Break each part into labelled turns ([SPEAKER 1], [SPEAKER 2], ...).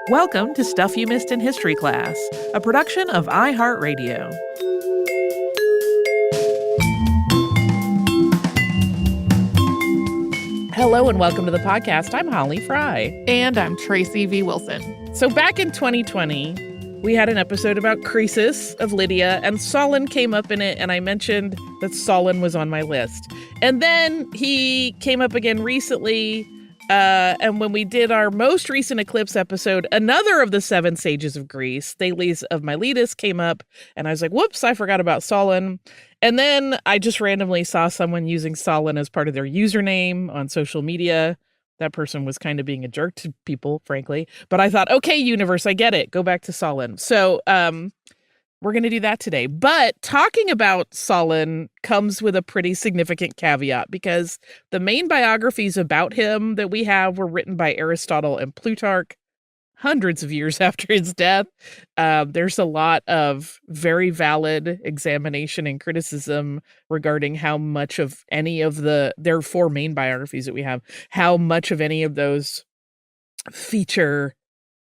[SPEAKER 1] Welcome to Stuff You Missed in History Class, a production of iHeartRadio. Hello and welcome to the podcast. I'm Holly Fry.
[SPEAKER 2] And I'm Tracy V. Wilson.
[SPEAKER 1] So back in 2020, we had an episode about Croesus of Lydia, and Solon came up in it, and I mentioned that Solon was on my list. And then he came up again recently, and when we did our most recent eclipse episode, another of the 7 sages of Greece, Thales of Miletus, came up, and I was like, whoops, I forgot about Solon. And then I just randomly saw someone using Solon as part of their username on social media. That person was kind of being a jerk to people, frankly. But I thought, okay, universe, I get it. Go back to Solon. So we're going to do that today. But talking about Solon comes with a pretty significant caveat because the main biographies about him that we have were written by Aristotle and Plutarch hundreds of years after his death. There's a lot of very valid examination and criticism regarding how much of any of there are 4 main biographies that we have, how much of any of those feature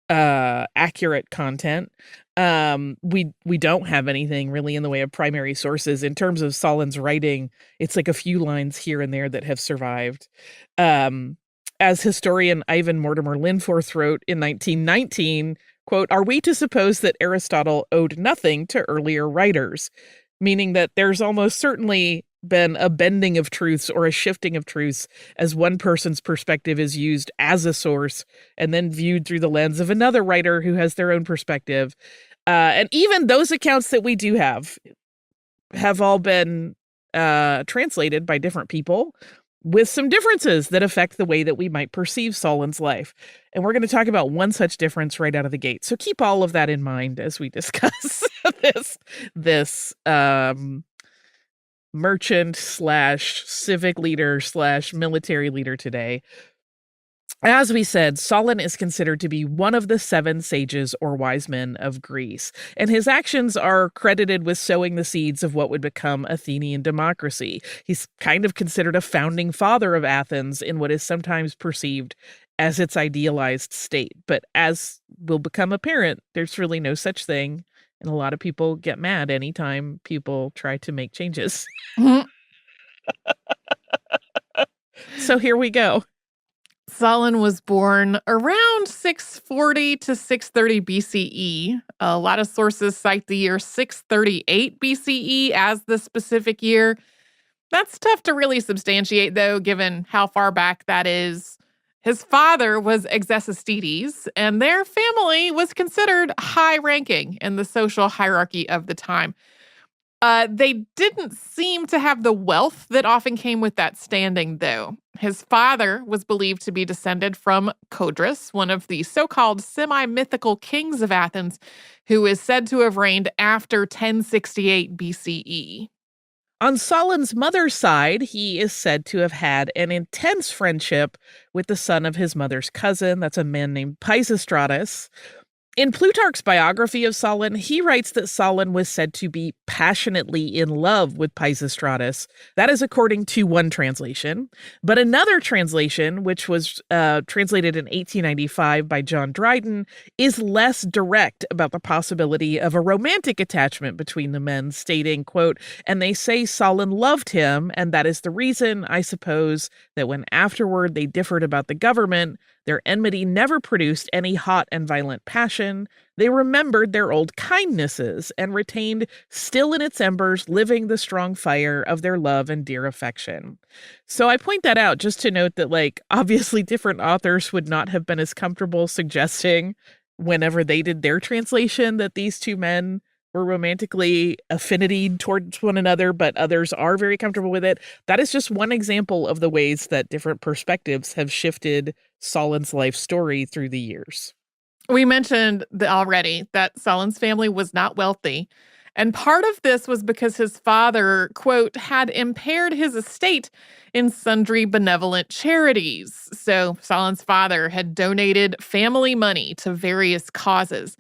[SPEAKER 1] accurate content. We don't have anything really in the way of primary sources. In terms of Solon's writing, it's like a few lines here and there that have survived. As historian Ivan Mortimer Linforth wrote in 1919, quote, "Are we to suppose that Aristotle owed nothing to earlier writers?" Meaning that there's almost certainly been a bending of truths or a shifting of truths as one person's perspective is used as a source and then viewed through the lens of another writer who has their own perspective. And even those accounts that we do have all been translated by different people with some differences that affect the way that we might perceive Solon's life. And we're going to talk about one such difference right out of the gate. So keep all of that in mind as we discuss this merchant / civic leader / military leader today. As we said, Solon is considered to be one of the 7 sages or wise men of Greece, and his actions are credited with sowing the seeds of what would become Athenian democracy. He's kind of considered a founding father of Athens in what is sometimes perceived as its idealized state. But as will become apparent, there's really no such thing, and a lot of people get mad anytime people try to make changes. So here we go.
[SPEAKER 2] Solon was born around 640 to 630 BCE. A lot of sources cite the year 638 BCE as the specific year. That's tough to really substantiate, though, given how far back that is. His father was Exesistides, and their family was considered high-ranking in the social hierarchy of the time. They didn't seem to have the wealth that often came with that standing, though. His father was believed to be descended from Codrus, one of the so-called semi-mythical kings of Athens, who is said to have reigned after 1068 BCE.
[SPEAKER 1] On Solon's mother's side, he is said to have had an intense friendship with the son of his mother's cousin. That's a man named Pisistratus. In Plutarch's biography of Solon, he writes that Solon was said to be passionately in love with Pisistratus. That is according to one translation. But another translation, which was translated in 1895 by John Dryden, is less direct about the possibility of a romantic attachment between the men, stating, quote, "And they say Solon loved him, and that is the reason, I suppose, that when afterward they differed about the government, their enmity never produced any hot and violent passion. They remembered their old kindnesses and retained still in its embers living the strong fire of their love and dear affection." So I point that out just to note that, like, obviously different authors would not have been as comfortable suggesting whenever they did their translation that these two men were romantically affinity towards one another, but others are very comfortable with it. That is just one example of the ways that different perspectives have shifted Solon's life story through the years.
[SPEAKER 2] We mentioned already that Solon's family was not wealthy, and part of this was because his father, quote, had impaired his estate in sundry benevolent charities. So Solon's father had donated family money to various causes.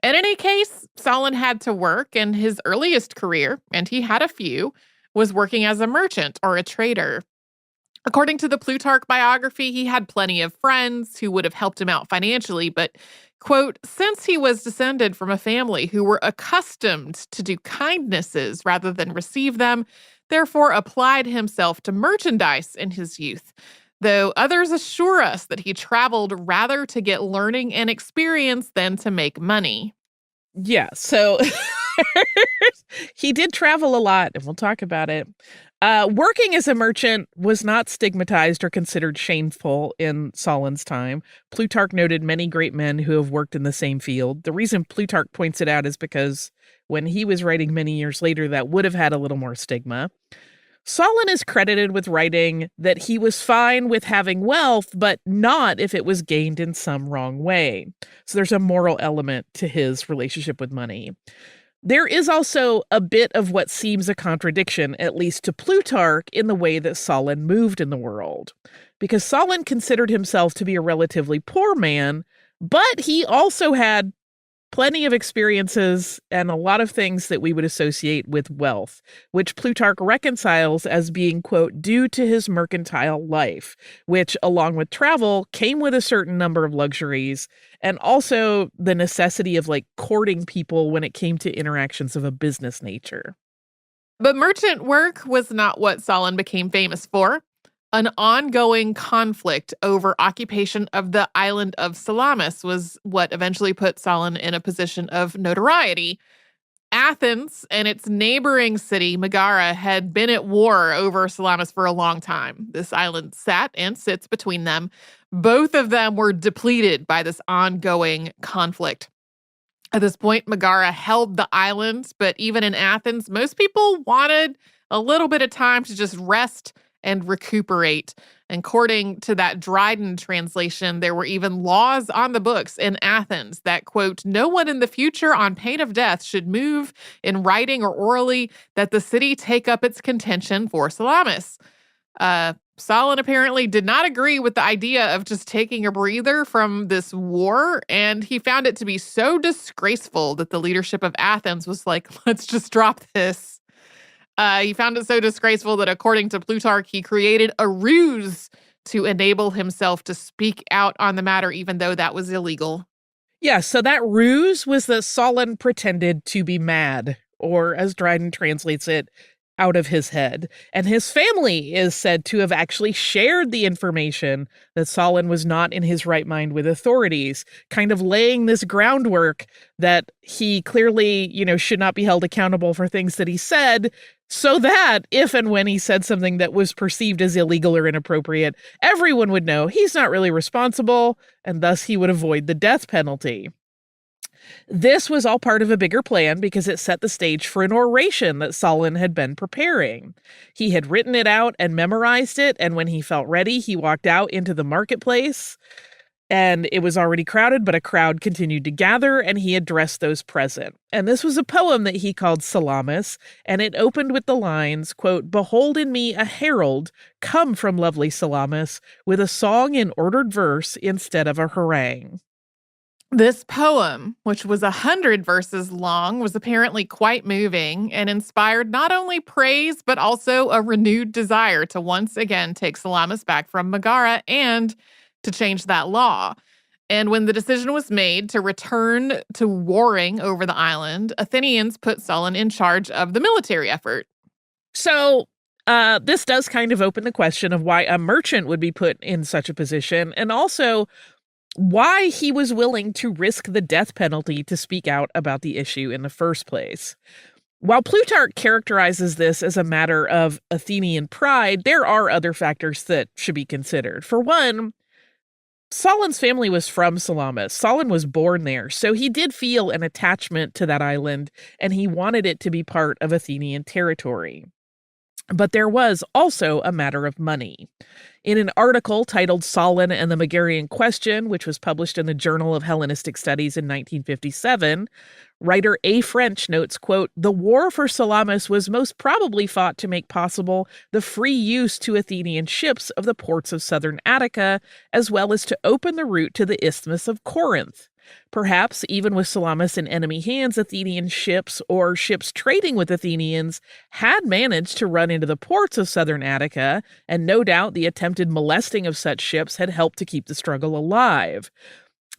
[SPEAKER 2] In any case, Solon had to work, and his earliest career, and he had a few, was working as a merchant or a trader. According to the Plutarch biography, he had plenty of friends who would have helped him out financially, but, quote, since he was descended from a family who were accustomed to do kindnesses rather than receive them, therefore applied himself to merchandise in his youth. Though others assure us that he traveled rather to get learning and experience than to make money.
[SPEAKER 1] Yeah, so he did travel a lot, and we'll talk about it. Working as a merchant was not stigmatized or considered shameful in Solon's time. Plutarch noted many great men who have worked in the same field. The reason Plutarch points it out is because when he was writing many years later, that would have had a little more stigma. Solon is credited with writing that he was fine with having wealth, but not if it was gained in some wrong way. So there's a moral element to his relationship with money. There is also a bit of what seems a contradiction, at least to Plutarch, in the way that Solon moved in the world. Because Solon considered himself to be a relatively poor man, but he also had plenty of experiences and a lot of things that we would associate with wealth, which Plutarch reconciles as being, quote, due to his mercantile life, which, along with travel, came with a certain number of luxuries and also the necessity of courting people when it came to interactions of a business nature.
[SPEAKER 2] But merchant work was not what Solon became famous for. An ongoing conflict over occupation of the island of Salamis was what eventually put Solon in a position of notoriety. Athens and its neighboring city, Megara, had been at war over Salamis for a long time. This island sat and sits between them. Both of them were depleted by this ongoing conflict. At this point, Megara held the island, but even in Athens, most people wanted a little bit of time to just rest and recuperate. According to that Dryden translation, there were even laws on the books in Athens that, quote, no one in the future on pain of death should move in writing or orally that the city take up its contention for Salamis. Solon apparently did not agree with the idea of just taking a breather from this war, and he found it to be so disgraceful that the leadership of Athens was like, let's just drop this. He found it so disgraceful that, according to Plutarch, he created a ruse to enable himself to speak out on the matter, even though that was illegal.
[SPEAKER 1] Yeah, so that ruse was that Solon pretended to be mad, or as Dryden translates it, out of his head. And his family is said to have actually shared the information that Solon was not in his right mind with authorities, kind of laying this groundwork that he clearly, should not be held accountable for things that he said, so that if and when he said something that was perceived as illegal or inappropriate, everyone would know he's not really responsible, and thus he would avoid the death penalty. This was all part of a bigger plan because it set the stage for an oration that Solon had been preparing. He had written it out and memorized it, and when he felt ready, he walked out into the marketplace, and it was already crowded, but a crowd continued to gather, and he addressed those present. And this was a poem that he called Salamis, and it opened with the lines, quote, behold in me a herald come from lovely Salamis with a song in ordered verse instead of a harangue.
[SPEAKER 2] This poem, which was 100 verses long, was apparently quite moving and inspired not only praise, but also a renewed desire to once again take Salamis back from Megara and to change that law. And when the decision was made to return to warring over the island, Athenians put Solon in charge of the military effort.
[SPEAKER 1] So this does kind of open the question of why a merchant would be put in such a position, and also why he was willing to risk the death penalty to speak out about the issue in the first place. While Plutarch characterizes this as a matter of Athenian pride, there are other factors that should be considered. For one, Solon's family was from Salamis. Solon was born there, so he did feel an attachment to that island, and he wanted it to be part of Athenian territory. But there was also a matter of money. In an article titled Solon and the Megarian Question, which was published in the Journal of Hellenistic Studies in 1957, writer A. French notes, quote, "The war for Salamis was most probably fought to make possible the free use to Athenian ships of the ports of southern Attica, as well as to open the route to the Isthmus of Corinth. Perhaps, even with Salamis in enemy hands, Athenian ships or ships trading with Athenians had managed to run into the ports of southern Attica, and no doubt the attempted molesting of such ships had helped to keep the struggle alive.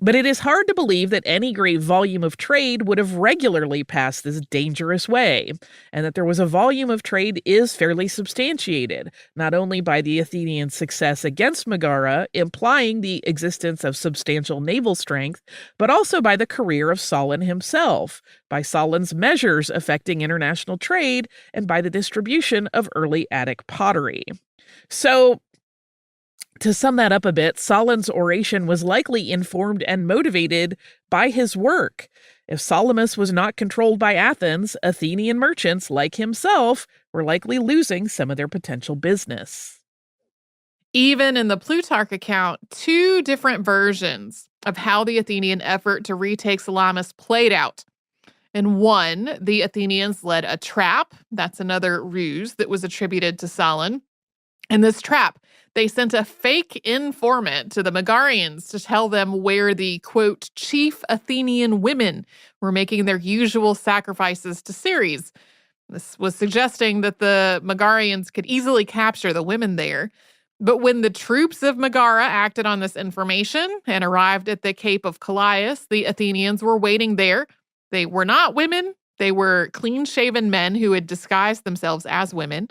[SPEAKER 1] But it is hard to believe that any great volume of trade would have regularly passed this dangerous way, and that there was a volume of trade is fairly substantiated, not only by the Athenian success against Megara, implying the existence of substantial naval strength, but also by the career of Solon himself, by Solon's measures affecting international trade, and by the distribution of early Attic pottery. So, to sum that up a bit, Solon's oration was likely informed and motivated by his work. If Salamis was not controlled by Athens, Athenian merchants, like himself, were likely losing some of their potential business.
[SPEAKER 2] Even in the Plutarch account, two different versions of how the Athenian effort to retake Salamis played out. In one, the Athenians led a trap. That's another ruse that was attributed to Solon. In this trap, they sent a fake informant to the Megarians to tell them where the, quote, chief Athenian women were making their usual sacrifices to Ceres. This was suggesting that the Megarians could easily capture the women there. But when the troops of Megara acted on this information and arrived at the Cape of Callias, the Athenians were waiting there. They were not women. They were clean-shaven men who had disguised themselves as women.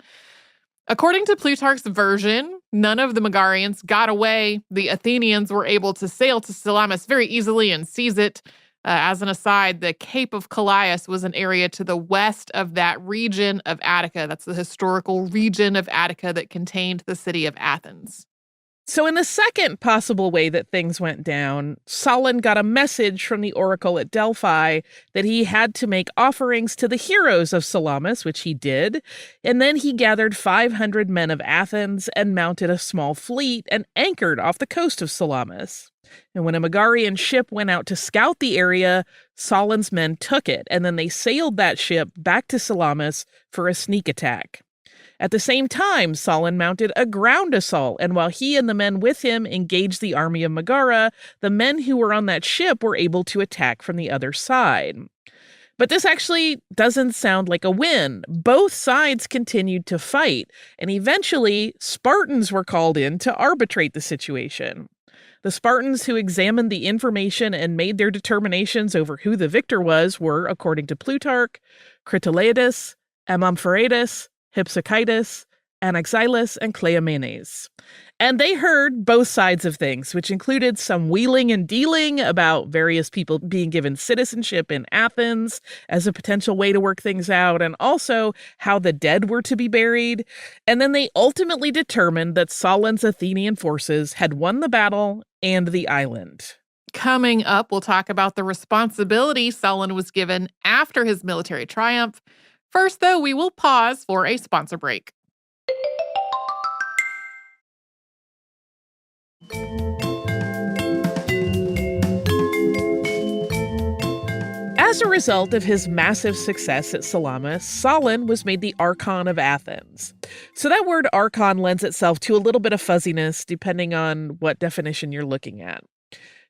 [SPEAKER 2] According to Plutarch's version, none of the Megarians got away. The Athenians were able to sail to Salamis very easily and seize it. As an aside, the Cape of Callias was an area to the west of that region of Attica. That's the historical region of Attica that contained the city of Athens.
[SPEAKER 1] So in the second possible way that things went down, Solon got a message from the oracle at Delphi that he had to make offerings to the heroes of Salamis, which he did, and then he gathered 500 men of Athens and mounted a small fleet and anchored off the coast of Salamis. And when a Megarian ship went out to scout the area, Solon's men took it, and then they sailed that ship back to Salamis for a sneak attack. At the same time, Solon mounted a ground assault, and while he and the men with him engaged the army of Megara, the men who were on that ship were able to attack from the other side. But this actually doesn't sound like a win. Both sides continued to fight, and eventually Spartans were called in to arbitrate the situation. The Spartans who examined the information and made their determinations over who the victor was were, according to Plutarch, Critolaidus, Amampharatus, Hypsicitus, Anaxylus, and Cleomenes. And they heard both sides of things, which included some wheeling and dealing about various people being given citizenship in Athens as a potential way to work things out, and also how the dead were to be buried. And then they ultimately determined that Solon's Athenian forces had won the battle and the island.
[SPEAKER 2] Coming up, we'll talk about the responsibility Solon was given after his military triumph. First, though, we will pause for a sponsor break.
[SPEAKER 1] As a result of his massive success at Salamis, Solon was made the Archon of Athens. So that word archon lends itself to a little bit of fuzziness depending on what definition you're looking at.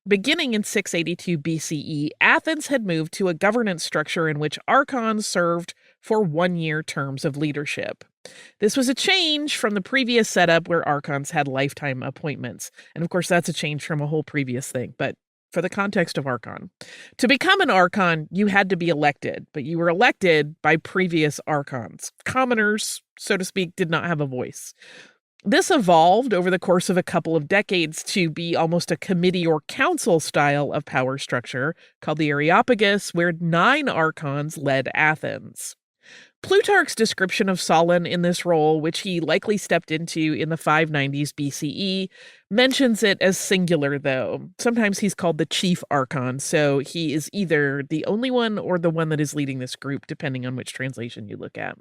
[SPEAKER 1] Beginning in 682 BCE, Athens had moved to a governance structure in which archons served for one-year terms of leadership. This was a change from the previous setup where archons had lifetime appointments. And of course, that's a change from a whole previous thing, but for the context of archon. To become an archon, you had to be elected, but you were elected by previous archons. Commoners, so to speak, did not have a voice. This evolved over the course of a couple of decades to be almost a committee or council style of power structure called the Areopagus, where 9 archons led Athens. Plutarch's description of Solon in this role, which he likely stepped into in the 590s BCE, mentions it as singular, though. Sometimes he's called the chief archon, so he is either the only one or the one that is leading this group, depending on which translation you look at.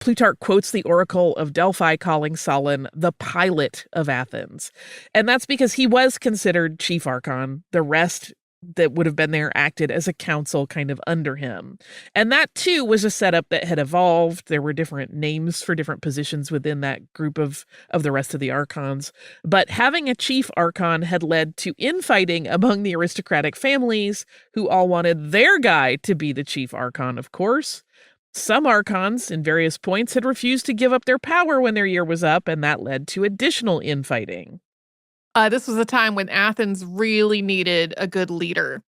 [SPEAKER 1] Plutarch quotes the oracle of Delphi calling Solon the pilot of Athens. And that's because he was considered chief archon. The rest that would have been there acted as a council kind of under him. And that, too, was a setup that had evolved. There were different names for different positions within that group of the rest of the archons. But having a chief archon had led to infighting among the aristocratic families, who all wanted their guy to be the chief archon, of course. Some archons, in various points, had refused to give up their power when their year was up, and that led to additional infighting.
[SPEAKER 2] This was a time when Athens really needed a good leader.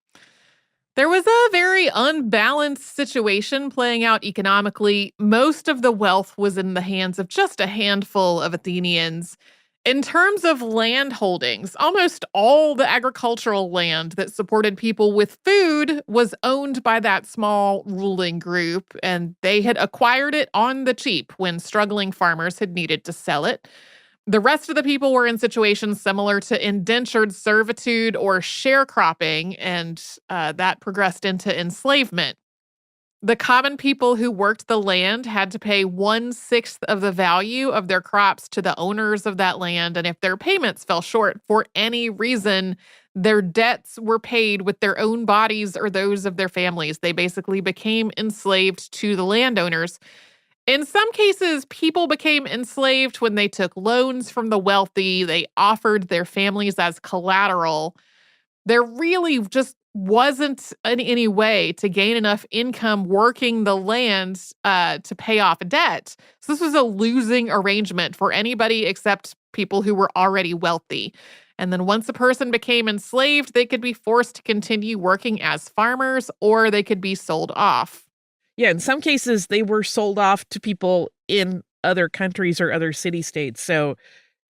[SPEAKER 2] There was a very unbalanced situation playing out economically. Most of the wealth was in the hands of just a handful of Athenians. In terms of land holdings, almost all the agricultural land that supported people with food was owned by that small ruling group, and they had acquired it on the cheap when struggling farmers had needed to sell it. The rest of the people were in situations similar to indentured servitude or sharecropping, and that progressed into enslavement. The common people who worked the land had to pay 1/6 of the value of their crops to the owners of that land, and if their payments fell short for any reason, their debts were paid with their own bodies or those of their families. They basically became enslaved to the landowners. In some cases, people became enslaved when they took loans from the wealthy. They offered their families as collateral. There really just wasn't any way to gain enough income working the land to pay off a debt. So this was a losing arrangement for anybody except people who were already wealthy. And then once a person became enslaved, they could be forced to continue working as farmers, or they could be sold off.
[SPEAKER 1] Yeah, in some cases, they were sold off to people in other countries or other city-states. So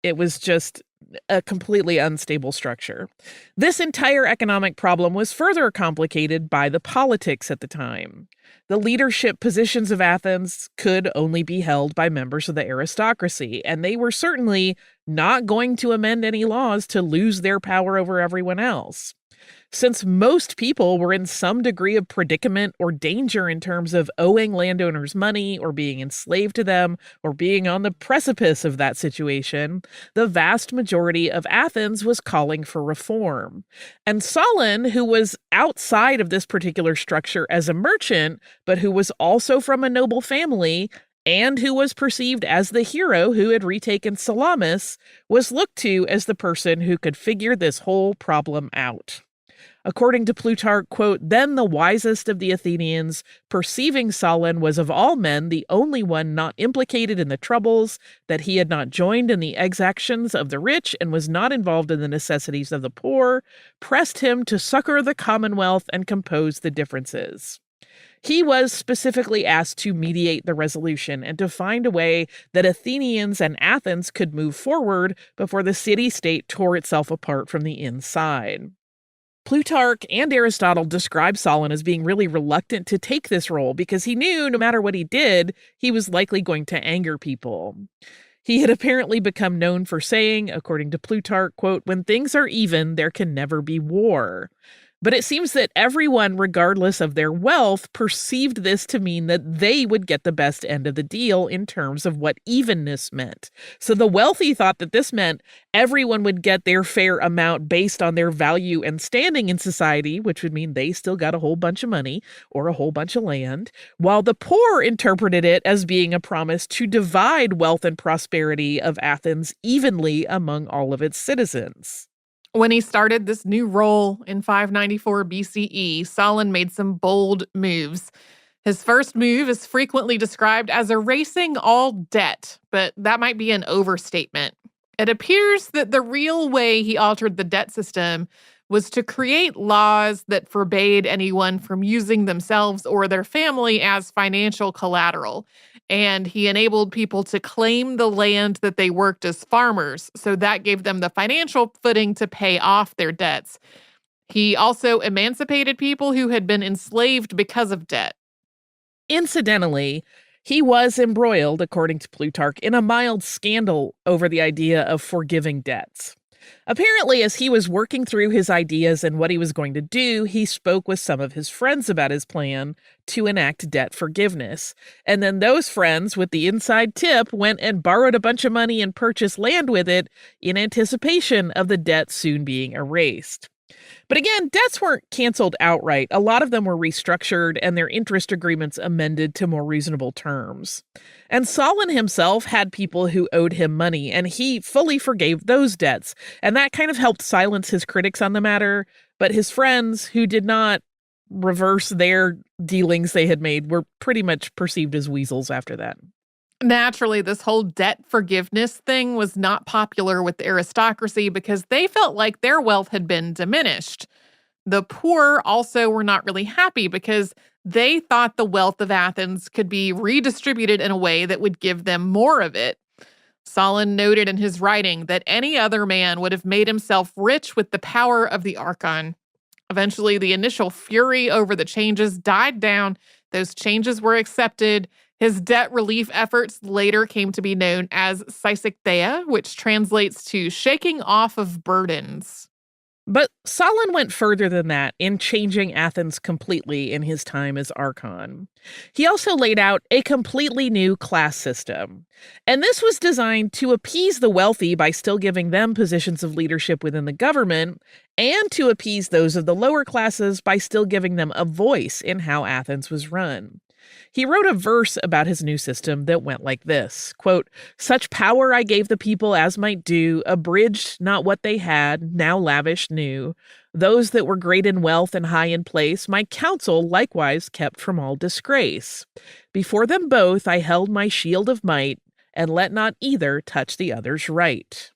[SPEAKER 1] it was just a completely unstable structure. This entire economic problem was further complicated by the politics at the time. The leadership positions of Athens could only be held by members of the aristocracy, and they were certainly not going to amend any laws to lose their power over everyone else. Since most people were in some degree of predicament or danger in terms of owing landowners money or being enslaved to them or being on the precipice of that situation, the vast majority of Athens was calling for reform. And Solon, who was outside of this particular structure as a merchant, but who was also from a noble family, and who was perceived as the hero who had retaken Salamis, was looked to as the person who could figure this whole problem out. According to Plutarch, quote, "Then the wisest of the Athenians, perceiving Solon was of all men the only one not implicated in the troubles, that he had not joined in the exactions of the rich and was not involved in the necessities of the poor, pressed him to succor the commonwealth and compose the differences." He was specifically asked to mediate the resolution and to find a way that Athenians and Athens could move forward before the city-state tore itself apart from the inside. Plutarch and Aristotle describe Solon as being really reluctant to take this role because he knew no matter what he did, he was likely going to anger people. He had apparently become known for saying, according to Plutarch, quote, "When things are even, there can never be war." But it seems that everyone, regardless of their wealth, perceived this to mean that they would get the best end of the deal in terms of what evenness meant. So the wealthy thought that this meant everyone would get their fair amount based on their value and standing in society, which would mean they still got a whole bunch of money or a whole bunch of land, while the poor interpreted it as being a promise to divide wealth and prosperity of Athens evenly among all of its citizens.
[SPEAKER 2] When he started this new role in 594 BCE, Solon made some bold moves. His first move is frequently described as erasing all debt, but that might be an overstatement. It appears that the real way he altered the debt system was to create laws that forbade anyone from using themselves or their family as financial collateral. And he enabled people to claim the land that they worked as farmers, so that gave them the financial footing to pay off their debts. He also emancipated people who had been enslaved because of debt.
[SPEAKER 1] Incidentally, he was embroiled, according to Plutarch, in a mild scandal over the idea of forgiving debts. Apparently, as he was working through his ideas and what he was going to do, he spoke with some of his friends about his plan to enact debt forgiveness. And then those friends, with the inside tip, went and borrowed a bunch of money and purchased land with it in anticipation of the debt soon being erased. But again, debts weren't canceled outright. A lot of them were restructured and their interest agreements amended to more reasonable terms. And Solon himself had people who owed him money, and he fully forgave those debts. And that kind of helped silence his critics on the matter. But his friends, who did not reverse their dealings they had made, were pretty much perceived as weasels after that.
[SPEAKER 2] Naturally, this whole debt forgiveness thing was not popular with the aristocracy because they felt like their wealth had been diminished. The poor also were not really happy because they thought the wealth of Athens could be redistributed in a way that would give them more of it. Solon noted in his writing that any other man would have made himself rich with the power of the archon. Eventually, the initial fury over the changes died down. Those changes were accepted. His debt relief efforts later came to be known as Sysichtheia, which translates to shaking off of burdens.
[SPEAKER 1] But Solon went further than that in changing Athens completely in his time as archon. He also laid out a completely new class system. And this was designed to appease the wealthy by still giving them positions of leadership within the government, and to appease those of the lower classes by still giving them a voice in how Athens was run. He wrote a verse about his new system that went like this, quote, "Such power I gave the people as might do, abridged not what they had, now lavished new. Those that were great in wealth and high in place, my counsel likewise kept from all disgrace. Before them both I held my shield of might, and let not either touch the other's right."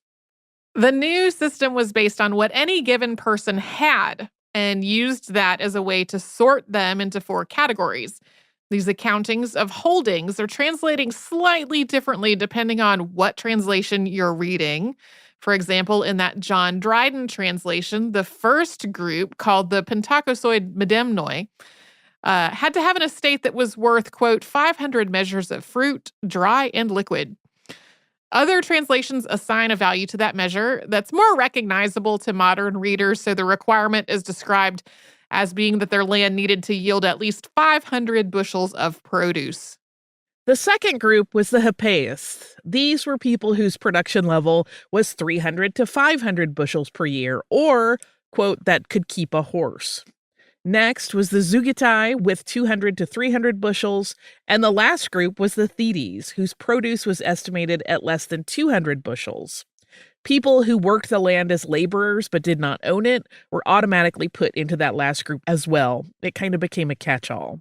[SPEAKER 2] The new system was based on what any given person had and used that as a way to sort them into 4 categories. These accountings of holdings are translating slightly differently depending on what translation you're reading. For example, in that John Dryden translation, the first group, called the Pentakosoid Medemnoi, had to have an estate that was worth, quote, 500 measures of fruit, dry and liquid. Other translations assign a value to that measure that's more recognizable to modern readers, so the requirement is described as being that their land needed to yield at least 500 bushels of produce.
[SPEAKER 1] The second group was the Hippaeus. These were people whose production level was 300 to 500 bushels per year, or, quote, that could keep a horse. Next was the Zeugitai with 200 to 300 bushels, and the last group was the Thetes, whose produce was estimated at less than 200 bushels. People who worked the land as laborers but did not own it were automatically put into that last group as well. It kind of became a catch-all.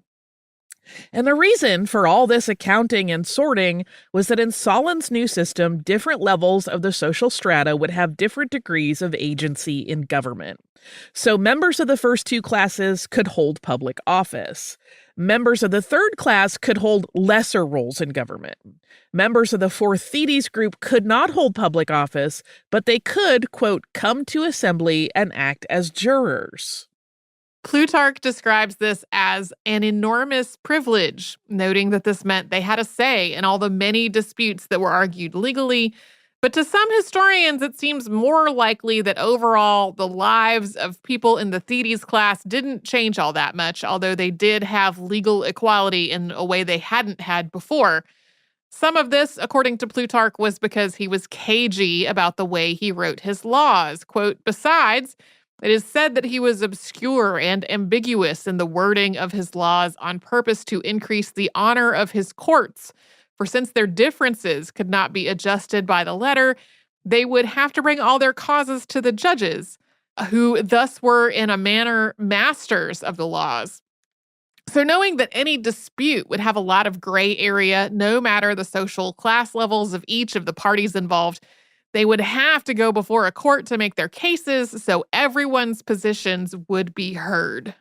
[SPEAKER 1] And the reason for all this accounting and sorting was that in Solon's new system, different levels of the social strata would have different degrees of agency in government. So members of the first 2 classes could hold public office. Members of the third class could hold lesser roles in government. Members of the 4th Thetes group could not hold public office, but they could, quote, come to assembly and act as jurors.
[SPEAKER 2] Plutarch describes this as an enormous privilege, noting that this meant they had a say in all the many disputes that were argued legally. But to some historians, it seems more likely that overall the lives of people in the Thetes class didn't change all that much, although they did have legal equality in a way they hadn't had before. Some of this, according to Plutarch, was because he was cagey about the way he wrote his laws. Quote, "Besides, it is said that he was obscure and ambiguous in the wording of his laws on purpose to increase the honor of his courts. For since their differences could not be adjusted by the letter, they would have to bring all their causes to the judges, who thus were in a manner masters of the laws." So knowing that any dispute would have a lot of gray area, no matter the social class levels of each of the parties involved, they would have to go before a court to make their cases, so everyone's positions would be heard.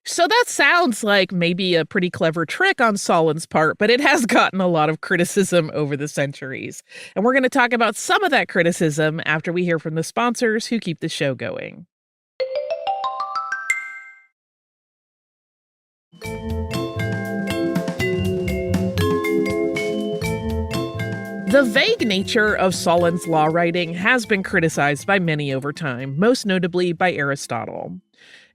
[SPEAKER 1] So that sounds like maybe a pretty clever trick on Solon's part, but it has gotten a lot of criticism over the centuries. And we're going to talk about some of that criticism after we hear from the sponsors who keep the show going. The vague nature of Solon's law writing has been criticized by many over time, most notably by Aristotle.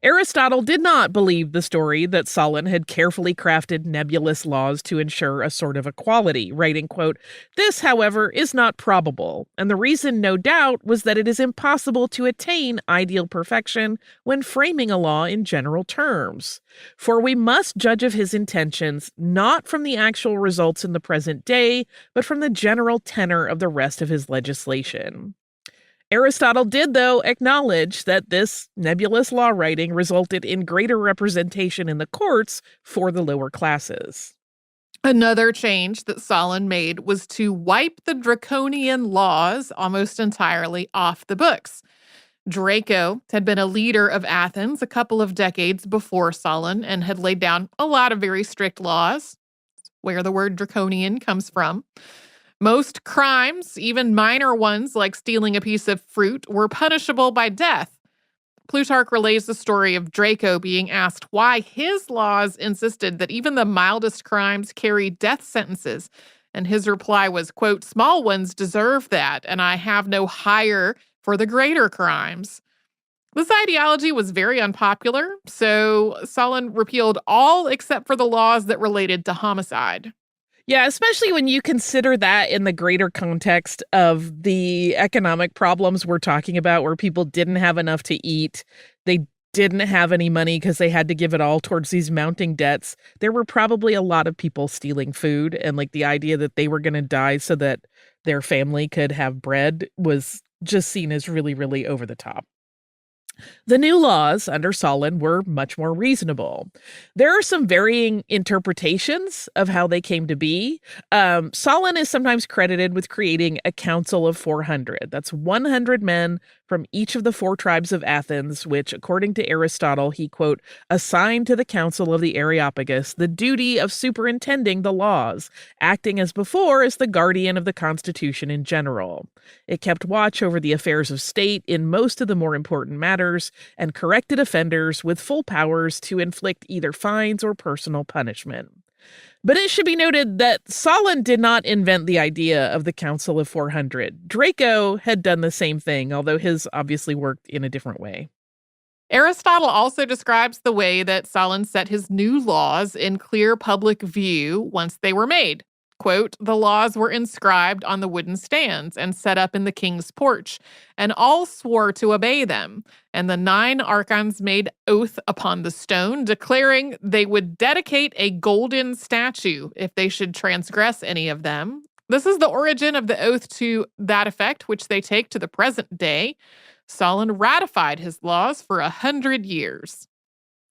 [SPEAKER 1] Aristotle did not believe the story that Solon had carefully crafted nebulous laws to ensure a sort of equality, writing, quote, "This, however, is not probable, and the reason, no doubt, was that it is impossible to attain ideal perfection when framing a law in general terms. For we must judge of his intentions not from the actual results in the present day, but from the general tenor of the rest of his legislation." Aristotle did, though, acknowledge that this nebulous law writing resulted in greater representation in the courts for the lower classes.
[SPEAKER 2] Another change that Solon made was to wipe the draconian laws almost entirely off the books. Draco had been a leader of Athens a couple of decades before Solon and had laid down a lot of very strict laws, where the word draconian comes from. Most crimes, even minor ones like stealing a piece of fruit, were punishable by death. Plutarch relays the story of Draco being asked why his laws insisted that even the mildest crimes carry death sentences, and his reply was, quote, "Small ones deserve that, and I have no hire for the greater crimes." This ideology was very unpopular, so Solon repealed all except for the laws that related to homicide.
[SPEAKER 1] Yeah, especially when you consider that in the greater context of the economic problems we're talking about, where people didn't have enough to eat. They didn't have any money because they had to give it all towards these mounting debts. There were probably a lot of people stealing food, and like the idea that they were going to die so that their family could have bread was just seen as really, really over the top. The new laws under Solon were much more reasonable. There are some varying interpretations of how they came to be. Solon is sometimes credited with creating a council of 400. That's 100 men from each of the 4 tribes of Athens, which, according to Aristotle, he, quote, assigned to the council of the Areopagus the duty of superintending the laws, acting as before as the guardian of the constitution in general. It kept watch over the affairs of state in most of the more important matters and corrected offenders with full powers to inflict either fines or personal punishment. But it should be noted that Solon did not invent the idea of the Council of 400. Draco had done the same thing, although his obviously worked in a different way.
[SPEAKER 2] Aristotle also describes the way that Solon set his new laws in clear public view once they were made. Quote, "The laws were inscribed on the wooden stands and set up in the king's porch, and all swore to obey them. And the 9 archons made oath upon the stone, declaring they would dedicate a golden statue if they should transgress any of them. This is the origin of the oath to that effect, which they take to the present day. Solon ratified his laws for 100 years.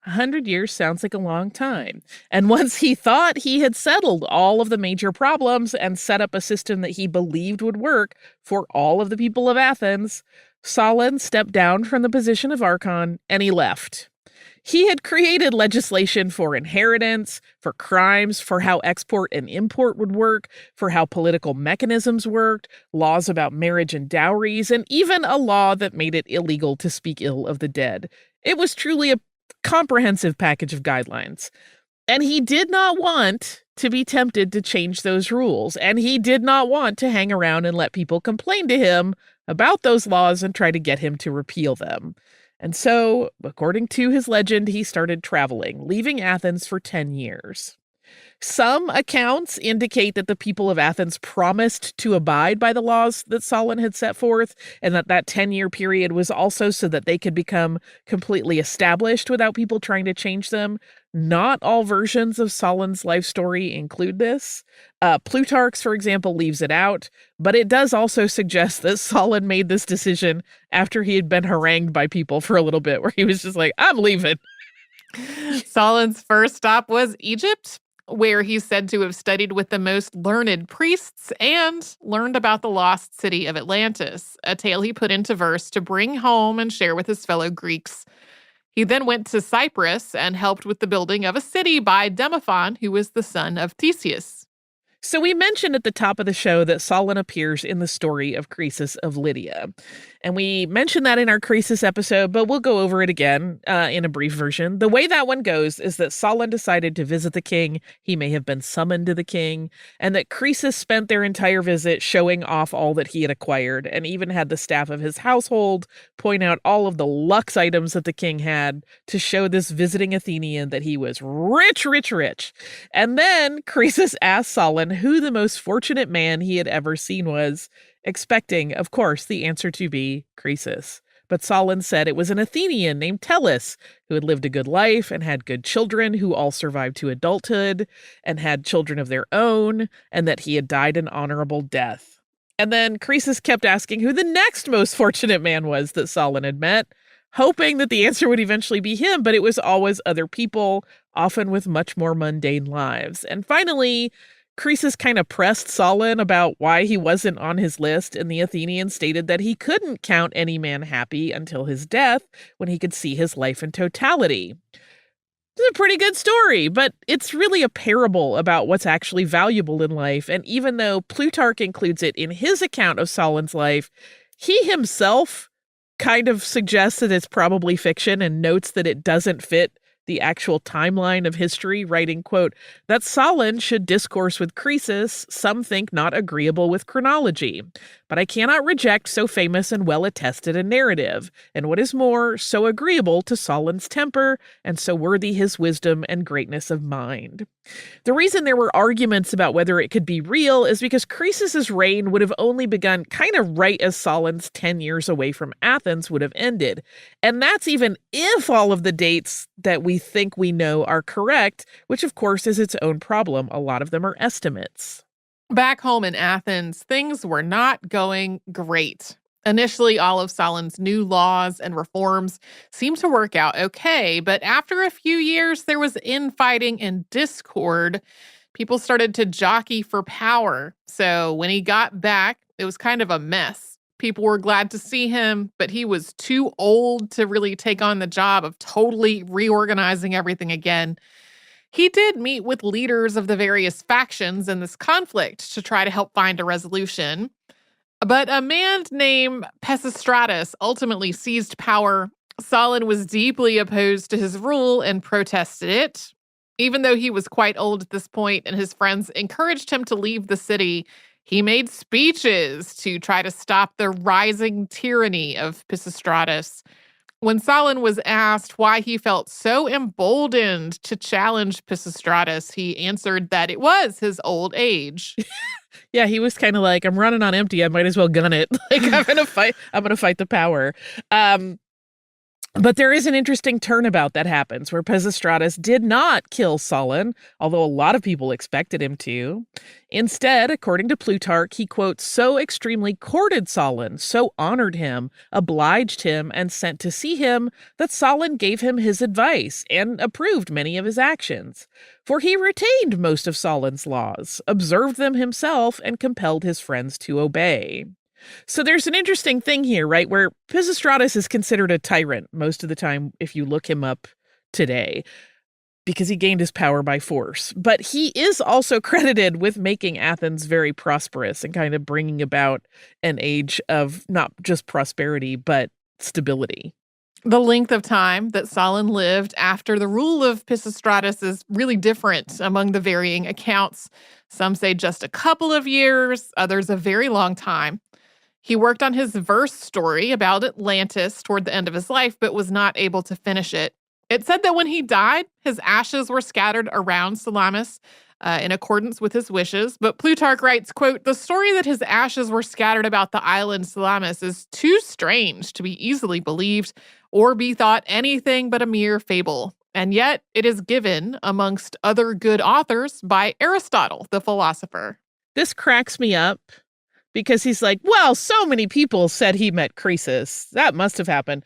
[SPEAKER 1] 100 years sounds like a long time. And once he thought he had settled all of the major problems and set up a system that he believed would work for all of the people of Athens, Solon stepped down from the position of archon and he left. He had created legislation for inheritance, for crimes, for how export and import would work, for how political mechanisms worked, laws about marriage and dowries, and even a law that made it illegal to speak ill of the dead. It was truly a comprehensive package of guidelines. And he did not want to be tempted to change those rules. And he did not want to hang around and let people complain to him about those laws and try to get him to repeal them. And so, according to his legend, he started traveling, leaving Athens for 10 years. Some accounts indicate that the people of Athens promised to abide by the laws that Solon had set forth, and that 10-year period was also so that they could become completely established without people trying to change them. Not all versions of Solon's life story include this. Plutarch's, for example, leaves it out, but it does also suggest that Solon made this decision after he had been harangued by people for a little bit, where he was just like, I'm leaving.
[SPEAKER 2] Solon's first stop was Egypt, where he's said to have studied with the most learned priests and learned about the lost city of Atlantis, a tale he put into verse to bring home and share with his fellow Greeks. He then went to Cyprus and helped with the building of a city by Demophon, who was the son of Theseus.
[SPEAKER 1] So we mentioned at the top of the show that Solon appears in the story of Croesus of Lydia. And we mentioned that in our Croesus episode, but we'll go over it again in a brief version. The way that one goes is that Solon decided to visit the king. He may have been summoned to the king, and that Croesus spent their entire visit showing off all that he had acquired, and even had the staff of his household point out all of the luxe items that the king had to show this visiting Athenian that he was rich, rich, rich. And then Croesus asked Solon who the most fortunate man he had ever seen was, expecting, of course, the answer to be Croesus. But Solon said it was an Athenian named Tauris, who had lived a good life and had good children who all survived to adulthood and had children of their own, and that he had died an honorable death. And then Croesus kept asking who the next most fortunate man was that Solon had met, hoping that the answer would eventually be him, but it was always other people, often with much more mundane lives. And finally, Croesus kind of pressed Solon about why he wasn't on his list, and the Athenian stated that he couldn't count any man happy until his death, when he could see his life in totality. It's a pretty good story, but it's really a parable about what's actually valuable in life, and even though Plutarch includes it in his account of Solon's life, he himself kind of suggests that it's probably fiction and notes that it doesn't fit the actual timeline of history, writing, quote, that Solon should discourse with Croesus, some think not agreeable with chronology. But I cannot reject so famous and well-attested a narrative, and what is more, so agreeable to Solon's temper, and so worthy his wisdom and greatness of mind. The reason there were arguments about whether it could be real is because Croesus's reign would have only begun kind of right as Solon's 10 years away from Athens would have ended. And that's even if all of the dates that we think we know are correct, which of course is its own problem. A lot of them are estimates.
[SPEAKER 2] Back home in Athens, things were not going great. Initially, all of Solon's new laws and reforms seemed to work out okay, but after a few years, there was infighting and discord. People started to jockey for power. So when he got back, it was kind of a mess. People were glad to see him, but he was too old to really take on the job of totally reorganizing everything again. He did meet with leaders of the various factions in this conflict to try to help find a resolution. But a man named Pisistratus ultimately seized power. Solon was deeply opposed to his rule and protested it. Even though he was quite old at this point and his friends encouraged him to leave the city, he made speeches to try to stop the rising tyranny of Pisistratus. When Solon was asked why he felt so emboldened to challenge Pisistratus, he answered that it was his old age.
[SPEAKER 1] Yeah, he was kind of like, I'm running on empty. I might as well gun it. Like, I'm going to fight the power. But there is an interesting turnabout that happens where Pisistratus did not kill Solon, although a lot of people expected him to. Instead, according to Plutarch, he, quote, so extremely courted Solon, so honored him, obliged him, and sent to see him that Solon gave him his advice and approved many of his actions. For he retained most of Solon's laws, observed them himself, and compelled his friends to obey. So there's an interesting thing here, right, where Pisistratus is considered a tyrant most of the time if you look him up today, because he gained his power by force. But he is also credited with making Athens very prosperous and kind of bringing about an age of not just prosperity, but stability.
[SPEAKER 2] The length of time that Solon lived after the rule of Pisistratus is really different among the varying accounts. Some say just a couple of years, others a very long time. He worked on his verse story about Atlantis toward the end of his life, but was not able to finish it. It said that when he died, his ashes were scattered around Salamis in accordance with his wishes. But Plutarch writes, quote, the story that his ashes were scattered about the island Salamis is too strange to be easily believed or be thought anything but a mere fable. And yet it is given, amongst other good authors, by Aristotle, the philosopher.
[SPEAKER 1] This cracks me up. Because he's like, well, so many people said he met Croesus. That must have happened.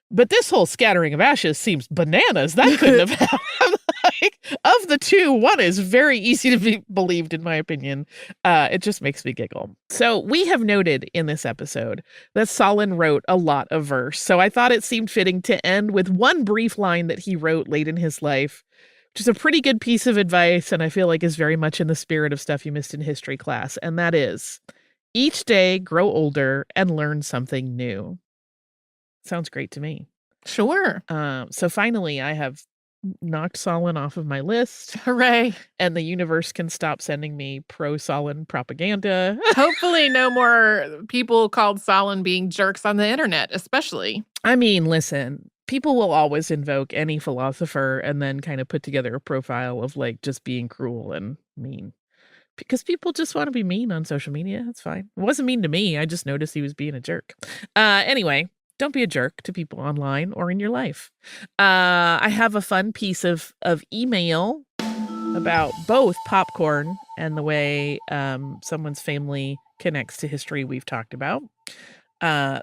[SPEAKER 1] But this whole scattering of ashes seems bananas. That couldn't have happened. Like, of the two, one is very easy to be believed, in my opinion. It just makes me giggle. So we have noted in this episode that Solon wrote a lot of verse. So I thought it seemed fitting to end with one brief line that he wrote late in his life, which is a pretty good piece of advice, and I feel like is very much in the spirit of stuff you missed in history class, and that is, each day grow older and learn something new. Sounds great to me.
[SPEAKER 2] Sure.
[SPEAKER 1] So finally, I have knocked Solon off of my list,
[SPEAKER 2] Hooray.
[SPEAKER 1] and the universe can stop sending me pro-Solon propaganda.
[SPEAKER 2] Hopefully no more people called Solon being jerks on the internet, especially.
[SPEAKER 1] I mean, listen, people will always invoke any philosopher and then kind of put together a profile of like just being cruel and mean. Because people just want to be mean on social media. That's fine. It wasn't mean to me. I just noticed he was being a jerk. Anyway, don't be a jerk to people online or in your life. I have a fun piece of email about both popcorn and the way someone's family connects to history we've talked about.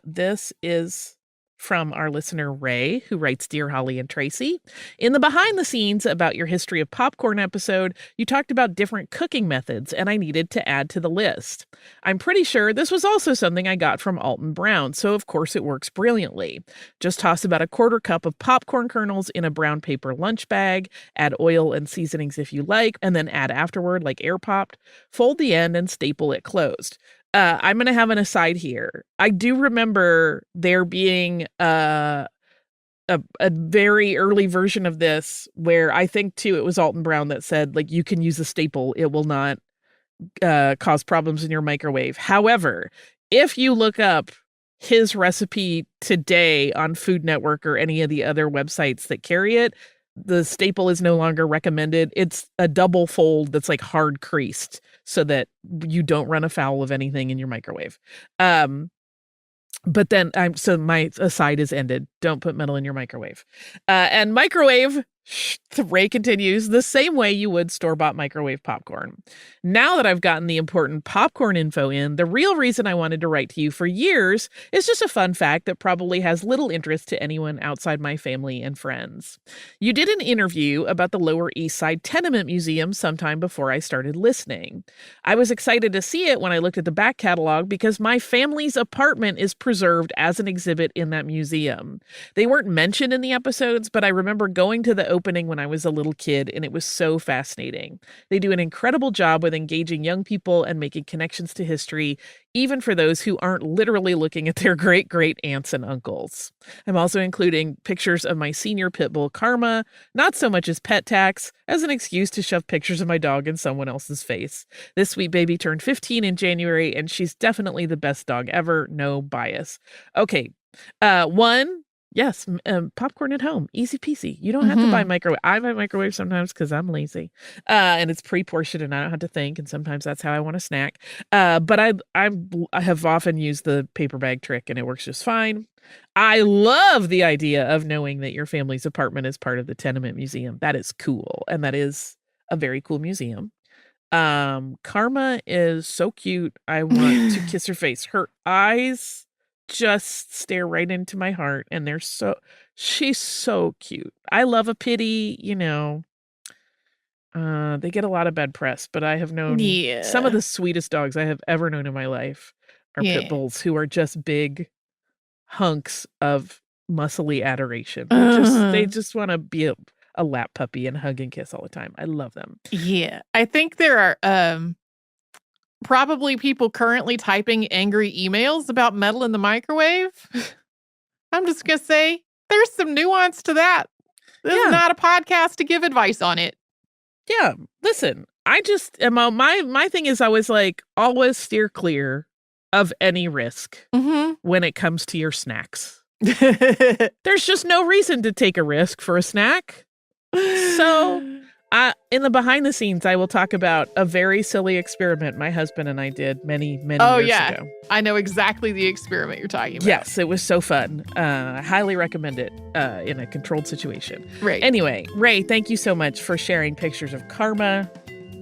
[SPEAKER 1] This is from our listener, Ray, who writes, Dear Holly and Tracy, in the behind the scenes about your history of popcorn episode, you talked about different cooking methods, and I needed to add to the list. I'm pretty sure this was also something I got from Alton Brown, so of course it works brilliantly. Just toss about a quarter cup of popcorn kernels in a brown paper lunch bag, add oil and seasonings if you like, and then add afterward like air popped. Fold the end and staple it closed. I'm going to have an aside here. I do remember there being a very early version of this where I think, too, it was Alton Brown that said, like, you can use a staple. It will not cause problems in your microwave. However, if you look up his recipe today on Food Network or any of the other websites that carry it, the staple is no longer recommended. It's a double fold that's like hard creased so that you don't run afoul of anything in your microwave. But then so my aside is ended. Don't put metal in your microwave. And microwave, Ray continues, the same way you would store-bought microwave popcorn. Now that I've gotten the important popcorn info in, the real reason I wanted to write to you for years is just a fun fact that probably has little interest to anyone outside my family and friends. You did an interview about the Lower East Side Tenement Museum sometime before I started listening. I was excited to see it when I looked at the back catalog because my family's apartment is preserved as an exhibit in that museum. They weren't mentioned in the episodes, but I remember going to the opening when I was a little kid, and it was so fascinating. They do an incredible job with engaging young people and making connections to history, even for those who aren't literally looking at their great-great aunts and uncles. I'm also including pictures of my senior pit bull, Karma, not so much as pet tax, as an excuse to shove pictures of my dog in someone else's face. This sweet baby turned 15 in January, and she's definitely the best dog ever, no bias. Okay, one, yes, popcorn at home, easy peasy. You don't have to buy microwave. I buy microwave sometimes because I'm lazy, and it's pre-portioned and I don't have to think. And sometimes that's how I want a snack. But I have often used the paper bag trick, and it works just fine. I love the idea of knowing that your family's apartment is part of the tenement museum. That is cool, and that is a very cool museum. Karma is so cute. I want to kiss her face. Her eyes just stare right into my heart, and she's so cute. I love a pity, they get a lot of bad press, but I have known some of the sweetest dogs I have ever known in my life are pit bulls who are just big hunks of muscly adoration. They just want to be a lap puppy and hug and kiss all the time. I love them.
[SPEAKER 2] Yeah. I think there are probably people currently typing angry emails about metal in the microwave. I'm just going to say there's some nuance to that. This is not a podcast to give advice on it.
[SPEAKER 1] Yeah. Listen, I just am my thing is always steer clear of any risk when it comes to your snacks. There's just no reason to take a risk for a snack. So in the behind the scenes, I will talk about a very silly experiment my husband and I did many years ago.
[SPEAKER 2] I know exactly the experiment you're talking about.
[SPEAKER 1] Yes, it was so fun. I highly recommend it in a controlled situation.
[SPEAKER 2] Right.
[SPEAKER 1] Anyway, Ray, thank you so much for sharing pictures of Karma,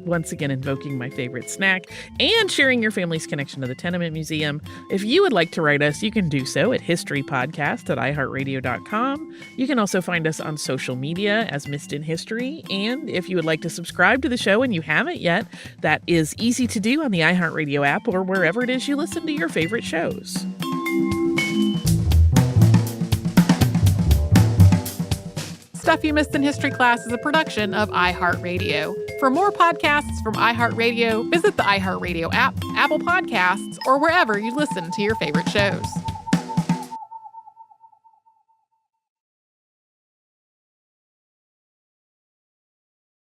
[SPEAKER 1] once again invoking my favorite snack, and sharing your family's connection to the Tenement Museum. If you would like to write us, you can do so at historypodcast@iHeartRadio.com. You can also find us on social media as Missed in History, and if you would like to subscribe to the show and you haven't yet, that is easy to do on the iHeartRadio app or wherever it is you listen to your favorite shows.
[SPEAKER 2] Stuff You Missed in History Class is a production of iHeartRadio. For more podcasts from iHeartRadio, visit the iHeartRadio app, Apple Podcasts, or wherever you listen to your favorite shows.